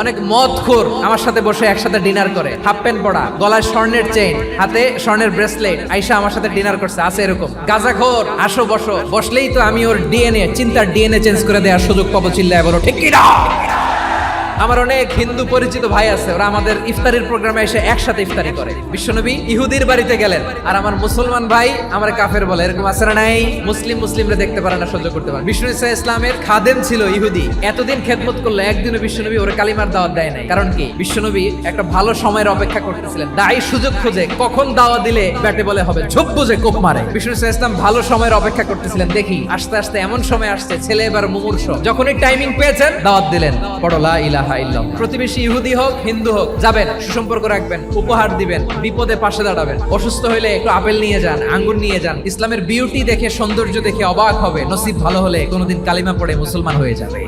অনেক মদখোর আমার সাথে বসে একসাথে ডিনার করে, হাফ প্যান্ট পরা, গলায় স্বর্ণের চেইন, হাতে স্বর্ণের ব্রেসলেট, আইসা আমার সাথে ডিনার করছে, আছে এরকম। গাঁজাখোর, আসো বসো, বসলেই তো আমি ওর চিন্তার ডিএনএ চেঞ্জ করে দেওয়ার সুযোগ পাবো, চিল্লায় বলো ঠিক কি না? আমার অনেক হিন্দু পরিচিত ভাই আছে, ওরা আমাদের ইফতারির প্রোগ্রামে এসে একসাথে ইফতারি করে। বিশ্বনবী ইহুদির বাড়িতে গেলেন, আর আমার মুসলমান ভাই আমার কাফের বলে, এরকম আছে না নাই? মুসলিমরা দেখতে পারে না, সহ্য করতে পারে। বিষ্ণু ইসা ইসলামের খাদেম ছিল ইহুদি, এতদিন খেদমত করলো, একদিনও বিশ্বনবী ওরে কালিমার দাওয়াত দেয় নাই। কারণ কি? বিশ্বনবী একটা ভালো সময়ের অপেক্ষা করতেছিলেন, দায়ী সুযোগ খুঁজে কখন দাওয়া দিলে ব্যাটে বলে হবে, ঝোপ বুঝে কোপ মারে। বিষ্ণু ইসা ইসলাম ভালো সময়ের অপেক্ষা করতেছিলেন, দেখি আস্তে আস্তে এমন সময় আসছে, ছেলে এবার মুমূর্ষ, যখনই টাইমিং পেয়েছেন দাওয়াত দিলেন, পড়ো লা ইলাহা ইল্লাল্লাহ। প্রতিবেশী ইহুদি হোক হিন্দু হোক, যাবেন, সুসম্পর্ক রাখবেন, উপহার দিবেন, বিপদে পাশে দাঁড়াবেন, অসুস্থ হইলে একটু আপেল নিয়ে যান, আঙ্গুর নিয়ে যান। ইসলামের বিউটি দেখে, সৌন্দর্য দেখে অবাক হবে, নসিব ভালো হলে কোনোদিন কালিমা পড়ে মুসলমান হয়ে যাবে।